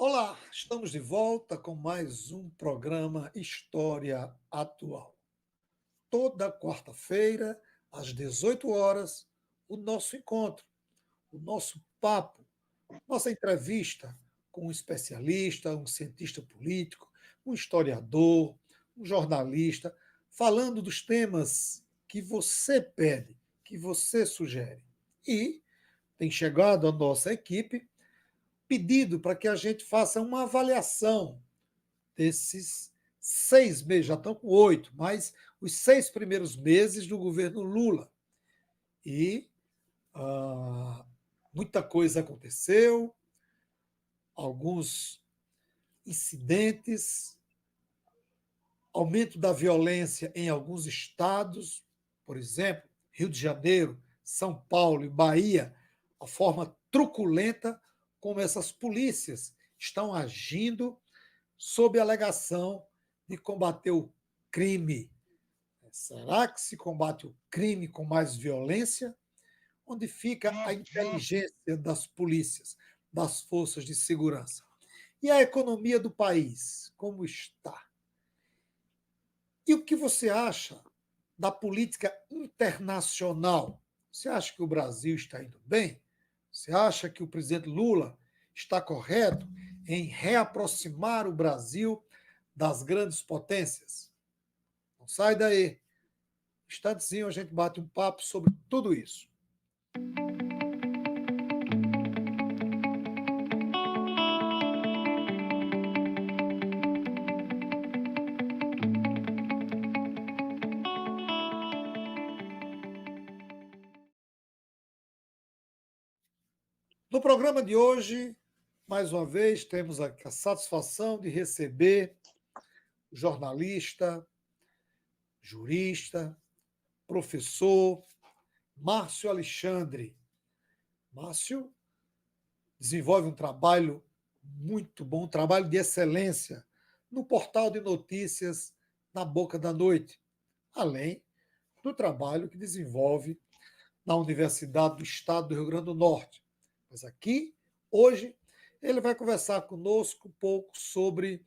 Olá, estamos de volta com mais um programa História Atual. Toda quarta-feira, às 18 horas, o nosso encontro, o nosso papo, nossa entrevista com um especialista, um cientista político, um historiador, um jornalista, falando dos temas que você pede, que você sugere. E tem chegado a nossa equipe pedido para que a gente faça uma avaliação desses 6 meses, já estão com 8, mas os 6 primeiros meses do governo Lula. E muita coisa aconteceu, alguns incidentes, aumento da violência em alguns estados, por exemplo, Rio de Janeiro, São Paulo e Bahia, a forma truculenta como essas polícias estão agindo sob a alegação de combater o crime. Será que se combate o crime com mais violência? Onde fica a inteligência das polícias, das forças de segurança? E a economia do país, como está? E o que você acha da política internacional? Você acha que o Brasil está indo bem? Você acha que o presidente Lula está correto em reaproximar o Brasil das grandes potências? Não sai daí. Instantezinho a gente bate um papo sobre tudo isso. No programa de hoje, mais uma vez, temos a satisfação de receber o jornalista, jurista, professor Márcio Alexandre. Márcio desenvolve um trabalho muito bom, um trabalho de excelência no portal de notícias Na Boca da Noite, além do trabalho que desenvolve na Universidade do Estado do Rio Grande do Norte. Mas aqui, hoje, ele vai conversar conosco um pouco sobre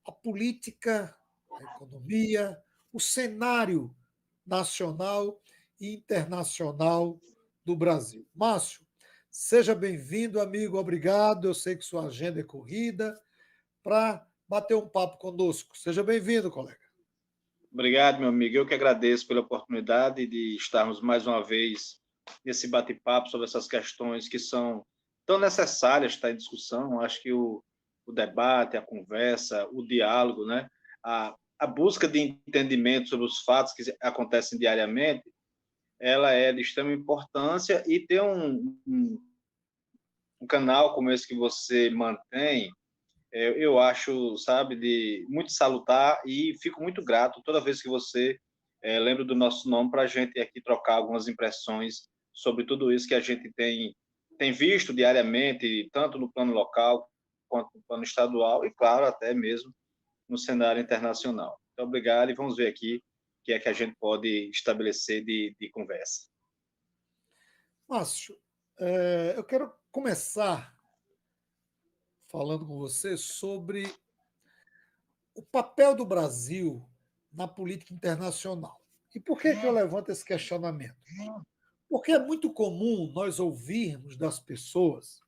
a política, a economia, o cenário nacional e internacional do Brasil. Márcio, seja bem-vindo, amigo. Obrigado. Eu sei que sua agenda é corrida para bater um papo conosco. Seja bem-vindo, colega. Obrigado, meu amigo. Eu que agradeço pela oportunidade de estarmos mais uma vez nesse bate-papo sobre essas questões que são tão necessárias estar em discussão. Acho que o debate, a conversa, o diálogo, né? a busca de entendimento sobre os fatos que acontecem diariamente, ela é de extrema importância e ter um canal como esse que você mantém, eu acho, sabe, de muito salutar e fico muito grato toda vez que você lembra do nosso nome para a gente aqui trocar algumas impressões sobre tudo isso que a gente tem visto diariamente, tanto no plano local quanto no plano estadual e, claro, até mesmo no cenário internacional. Muito obrigado e vamos ver aqui o que é que a gente pode estabelecer de conversa. Márcio, eu quero começar falando com você sobre o papel do Brasil na política internacional. E por que eu levanto esse questionamento? Porque é muito comum nós ouvirmos das pessoas,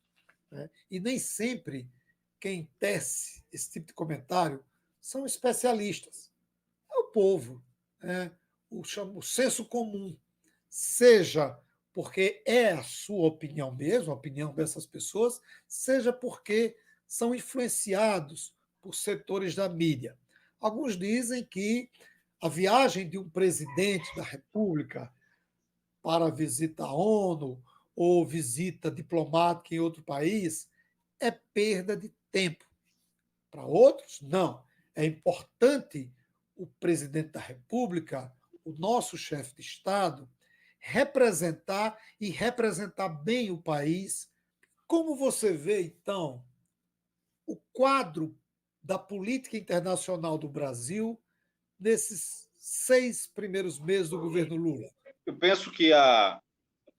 né, e nem sempre quem tece esse tipo de comentário são especialistas. É o povo, né, o senso comum, seja porque é a sua opinião mesmo, a opinião dessas pessoas, seja porque são influenciados por setores da mídia. Alguns dizem que a viagem de um presidente da República para visita à ONU ou visita diplomática em outro país é perda de tempo. Para outros, não. É importante o presidente da República, o nosso chefe de Estado, representar e representar bem o país. Como você vê, então, o quadro da política internacional do Brasil nesses 6 primeiros meses do governo Lula? Eu penso que a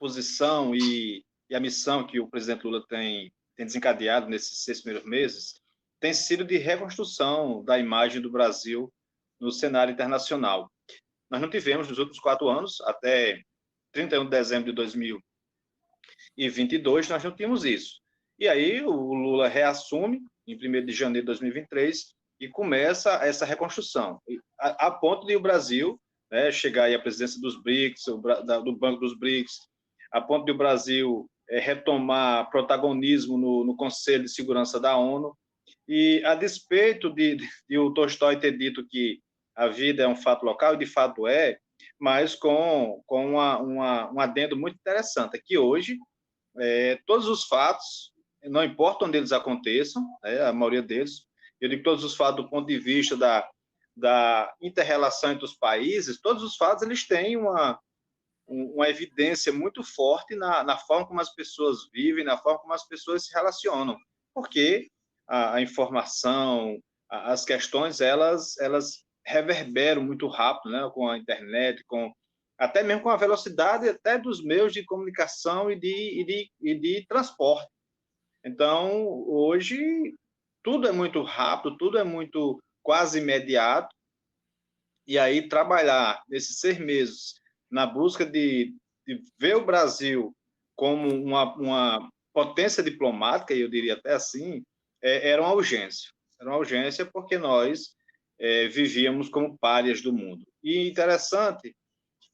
posição e a missão que o presidente Lula tem tem desencadeado nesses 6 primeiros meses tem sido de reconstrução da imagem do Brasil no cenário internacional. Nós não tivemos, nos últimos 4 anos, até 31 de dezembro de 2022, nós não tínhamos isso. E aí o Lula reassume, em 1º de janeiro de 2023, e começa essa reconstrução, a ponto de o Brasil, né, chegar aí à presidência dos BRICS, do Banco dos BRICS, a ponto de o Brasil retomar protagonismo no Conselho de Segurança da ONU, e a despeito de o Tolstói ter dito que a vida é um fato local, e de fato é, mas com um adendo muito interessante, é que hoje todos os fatos, não importa onde eles aconteçam, a maioria deles, eu digo todos os fatos do ponto de vista da inter-relação entre os países, todos os fatos eles têm uma evidência muito forte na forma como as pessoas vivem, na forma como as pessoas se relacionam, porque a informação, as questões, elas reverberam muito rápido, né, com a internet, até mesmo com a velocidade até dos meios de comunicação e de transporte. Então, hoje, tudo é muito rápido, tudo é muito quase imediato, e aí trabalhar nesses 6 meses na busca de ver o Brasil como uma potência diplomática, e eu diria até assim, era uma urgência. Era uma urgência porque nós vivíamos como párias do mundo. E interessante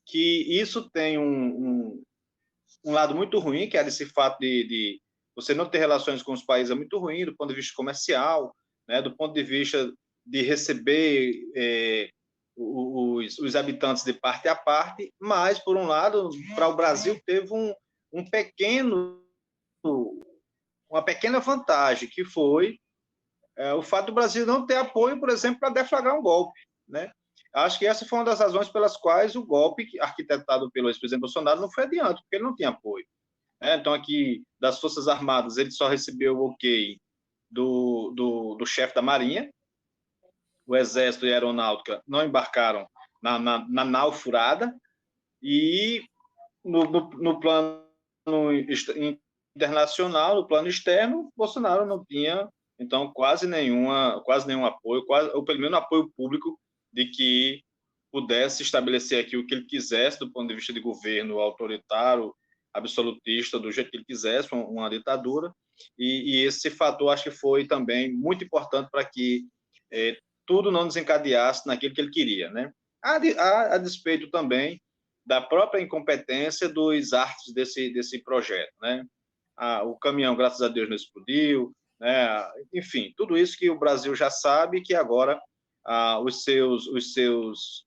que isso tem um lado muito ruim, que é esse fato de você não ter relações com os países é muito ruim do ponto de vista comercial, né, do ponto de vista de receber os habitantes de parte a parte, mas, por um lado, para o Brasil teve uma pequena vantagem, que foi o fato do Brasil não ter apoio, por exemplo, para deflagrar um golpe, né? Acho que essa foi uma das razões pelas quais o golpe arquitetado pelo ex-presidente Bolsonaro não foi adiante, porque ele não tinha apoio. Então, aqui, das Forças Armadas, ele só recebeu o ok do chefe da Marinha. O Exército e a Aeronáutica não embarcaram na nau furada, e no plano internacional, no plano externo, Bolsonaro não tinha, então, quase nenhum apoio, ou pelo menos apoio público de que pudesse estabelecer aqui o que ele quisesse do ponto de vista de governo autoritário, absolutista, do jeito que ele quisesse, uma ditadura, e esse fator acho que foi também muito importante para que tudo não desencadeasse naquilo que ele queria, né? A despeito também da própria incompetência dos artes desse projeto, né? O caminhão, graças a Deus, não explodiu, né? Enfim, tudo isso que o Brasil já sabe, que agora os seus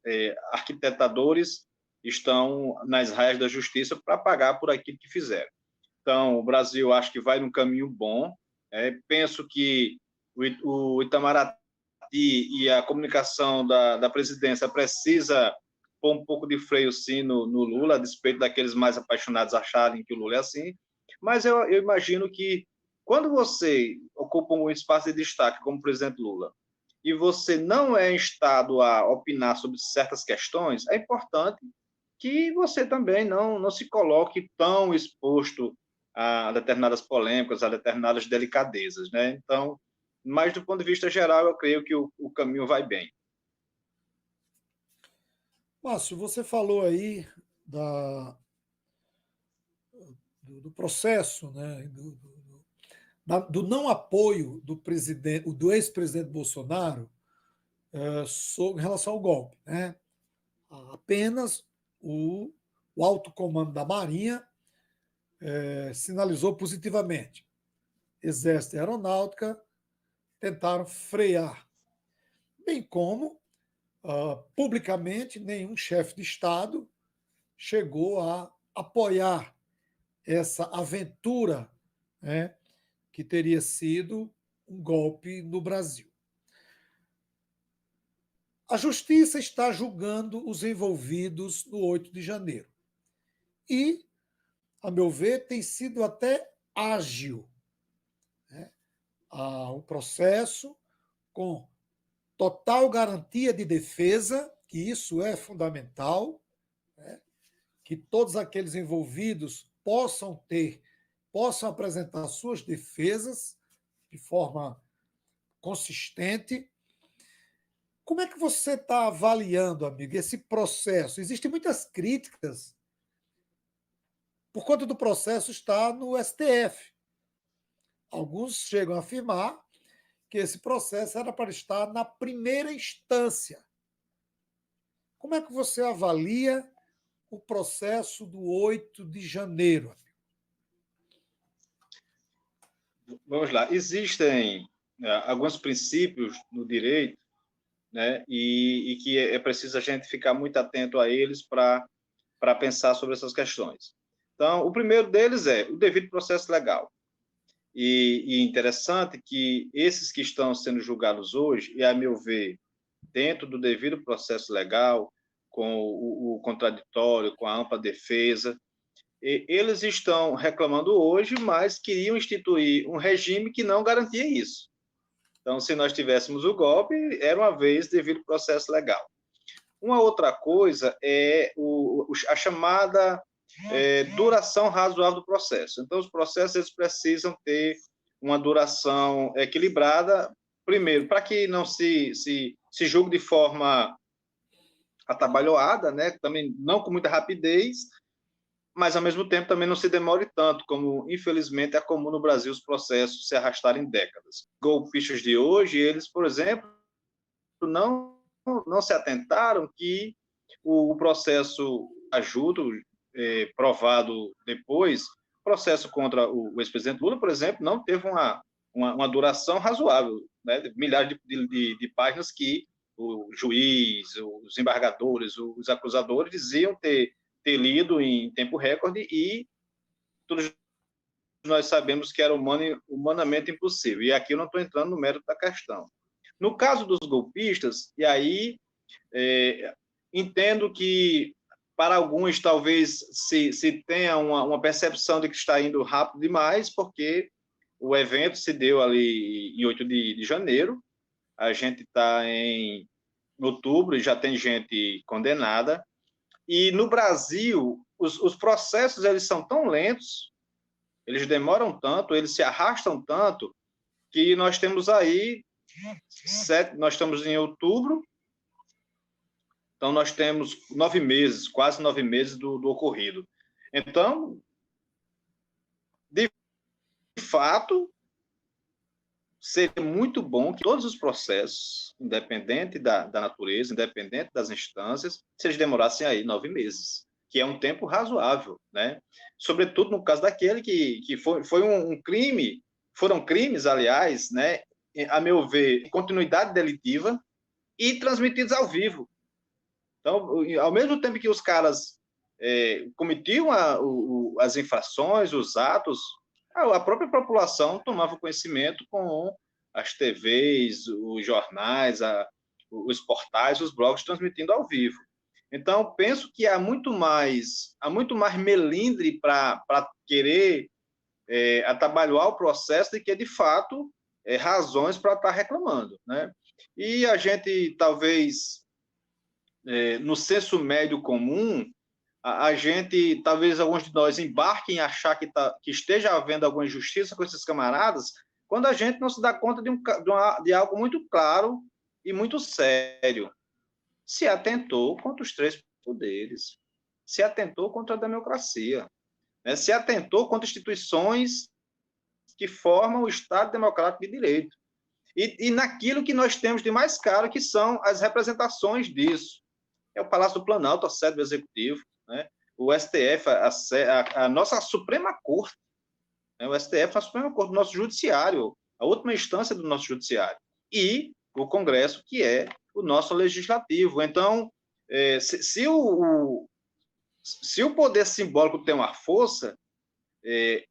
arquitetadores estão nas raias da justiça para pagar por aquilo que fizeram. Então, o Brasil acho que vai num caminho bom. Penso que o Itamaraty e a comunicação da presidência precisa pôr um pouco de freio, sim, no Lula, a despeito daqueles mais apaixonados acharem que o Lula é assim. Mas eu imagino que, quando você ocupa um espaço de destaque como o presidente Lula, e você não é instado a opinar sobre certas questões, é importante que você também não se coloque tão exposto a determinadas polêmicas, a determinadas delicadezas, né? Então, mas do ponto de vista geral, eu creio que o caminho vai bem. Márcio, você falou aí do processo, né, do não apoio do ex-presidente Bolsonaro em relação ao golpe, né? Apenas o alto comando da Marinha sinalizou positivamente. Exército e Aeronáutica tentaram frear, bem como publicamente nenhum chefe de Estado chegou a apoiar essa aventura, né, que teria sido um golpe no Brasil. A justiça está julgando os envolvidos no 8 de janeiro. E, a meu ver, tem sido até ágil, né? Um processo com total garantia de defesa, que isso é fundamental, né? Que todos aqueles envolvidos possam ter possam apresentar suas defesas de forma consistente. Como é que você está avaliando, amigo, esse processo? Existem muitas críticas por conta do processo estar no STF. Alguns chegam a afirmar que esse processo era para estar na primeira instância. Como é que você avalia o processo do 8 de janeiro? Vamos lá. Existem alguns princípios no direito, né, e que é preciso a gente ficar muito atento a eles para pensar sobre essas questões. Então, o primeiro deles é o devido processo legal. E interessante que esses que estão sendo julgados hoje, e a meu ver, dentro do devido processo legal, com o contraditório, com a ampla defesa, eles estão reclamando hoje, mas queriam instituir um regime que não garantia isso. Então, se nós tivéssemos o golpe, era uma vez devido processo legal. Uma outra coisa é a chamada duração razoável do processo. Então, os processos eles precisam ter uma duração equilibrada, primeiro, para que não se julgue de forma atabalhoada, né? Também não com muita rapidez, mas, ao mesmo tempo, também não se demore tanto, como, infelizmente, é comum no Brasil os processos se arrastarem décadas. Golpistas de hoje, eles, por exemplo, não se atentaram que o processo ajudo provado depois, o processo contra o ex-presidente Lula, por exemplo, não teve uma duração razoável, né? Milhares de páginas que o juiz, os embargadores, os acusadores diziam ter lido em tempo recorde e todos nós sabemos que era humanamente impossível. E aqui eu não estou entrando no mérito da questão. No caso dos golpistas, e aí entendo que para alguns talvez se tenha uma percepção de que está indo rápido demais, porque o evento se deu ali em 8 de janeiro, a gente está em outubro e já tem gente condenada, e no Brasil os processos eles são tão lentos, eles demoram tanto, eles se arrastam tanto, que nós temos aí, nós estamos em outubro, então nós temos 9 meses, quase 9 meses do ocorrido. Então, de fato, seria muito bom que todos os processos, independente da natureza, independente das instâncias, se eles demorassem aí 9 meses, que é um tempo razoável, né? Sobretudo no caso daquele que foi um crime, foram crimes, aliás, né, a meu ver, continuidade delitiva e transmitidos ao vivo. Então, ao mesmo tempo que os caras cometiam as infrações, os atos, a própria população tomava conhecimento com as TVs, os jornais, os portais, os blogs transmitindo ao vivo. Então, penso que há muito mais melindre para querer atabalhoar o processo do que, de fato, razões para estar reclamando, né? E a gente, talvez, no senso médio comum, a gente, talvez alguns de nós embarquem em achar que esteja havendo alguma injustiça com esses camaradas, quando a gente não se dá conta de algo muito claro e muito sério. Se atentou contra os 3 poderes, se atentou contra a democracia, né? Se atentou contra instituições que formam o Estado Democrático de Direito. E naquilo que nós temos de mais caro, que são as representações disso. É o Palácio do Planalto, a sede do Executivo, né? O STF, a nossa Suprema Corte, né? O STF é a Suprema Corte do nosso Judiciário, a última instância do nosso Judiciário, e o Congresso, que é o nosso Legislativo. Então, se o poder simbólico tem uma força,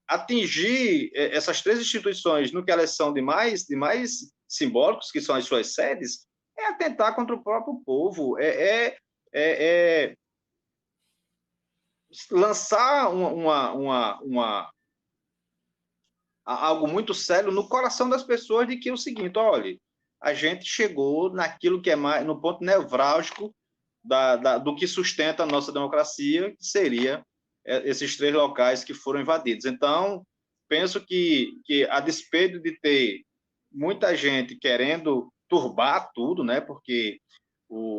atingir essas 3 instituições no que elas são de mais simbólicos, que são as suas sedes, é atentar contra o próprio povo, lançar algo muito sério no coração das pessoas de que é o seguinte: olha, a gente chegou naquilo que é mais, no ponto nevrálgico do que sustenta a nossa democracia, que seria esses 3 locais que foram invadidos. Então, penso que a despeito de ter muita gente querendo turbar tudo, né? Porque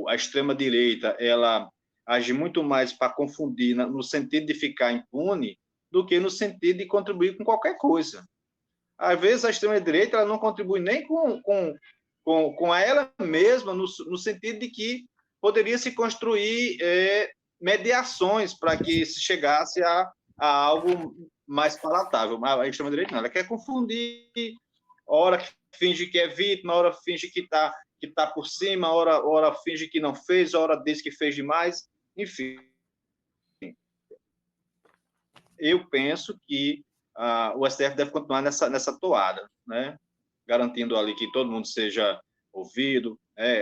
a extrema-direita ela age muito mais para confundir no sentido de ficar impune do que no sentido de contribuir com qualquer coisa. Às vezes a extrema-direita ela não contribui nem com ela mesma, no sentido de que poderia se construir mediações para que se chegasse a algo mais palatável. Mas a extrema-direita não, ela quer confundir, hora finge que é vítima, hora finge que tá por cima, hora finge que não fez, hora diz que fez demais, enfim. Eu penso que o STF deve continuar nessa toada, né? Garantindo ali que todo mundo seja ouvido,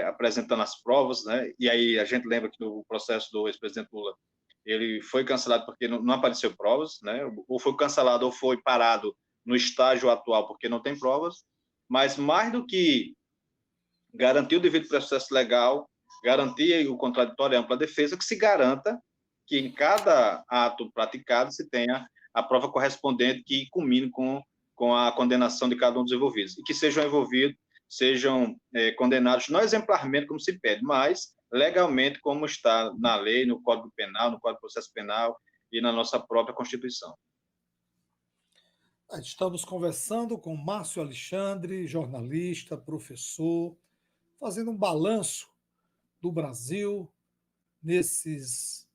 apresentando as provas, né? E aí a gente lembra que no processo do ex-presidente Lula ele foi cancelado porque não apareceu provas, né? Ou foi cancelado ou foi parado no estágio atual porque não tem provas. Mas mais do que garantir o devido processo legal, garantir o contraditório e ampla defesa, que se garanta que em cada ato praticado se tenha a prova correspondente que culmine com a condenação de cada um dos envolvidos. E que sejam envolvidos, sejam condenados, não exemplarmente como se pede, mas legalmente como está na lei, no Código Penal, no Código de Processo Penal e na nossa própria Constituição. Estamos conversando com Márcio Alexandre, jornalista, professor, fazendo um balanço do Brasil nesses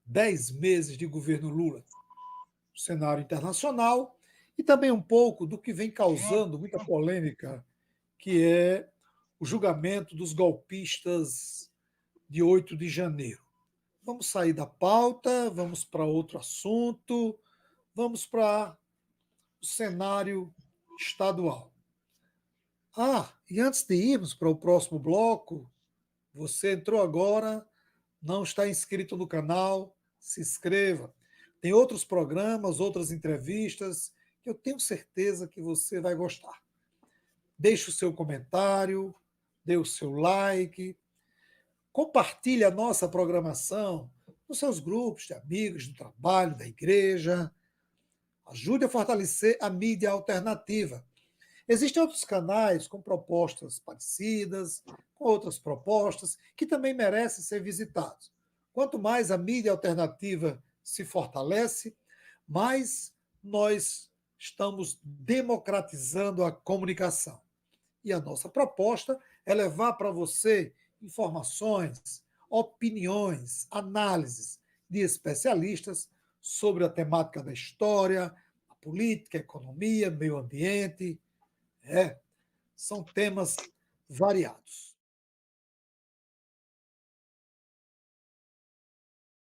10 meses de governo Lula, no cenário internacional, e também um pouco do que vem causando muita polêmica, que é o julgamento dos golpistas de 8 de janeiro. Vamos sair da pauta, vamos para outro assunto, vamos para o cenário estadual. E antes de irmos para o próximo bloco, você entrou agora, não está inscrito no canal, se inscreva. Tem outros programas, outras entrevistas, que eu tenho certeza que você vai gostar. Deixe o seu comentário, dê o seu like, compartilhe a nossa programação nos seus grupos de amigos, do trabalho, da igreja. Ajude a fortalecer a mídia alternativa. Existem outros canais com propostas parecidas, com outras propostas, que também merecem ser visitados. Quanto mais a mídia alternativa se fortalece, mais nós estamos democratizando a comunicação. E a nossa proposta é levar para você informações, opiniões, análises de especialistas sobre a temática da história, a política, a economia, meio ambiente. São temas variados.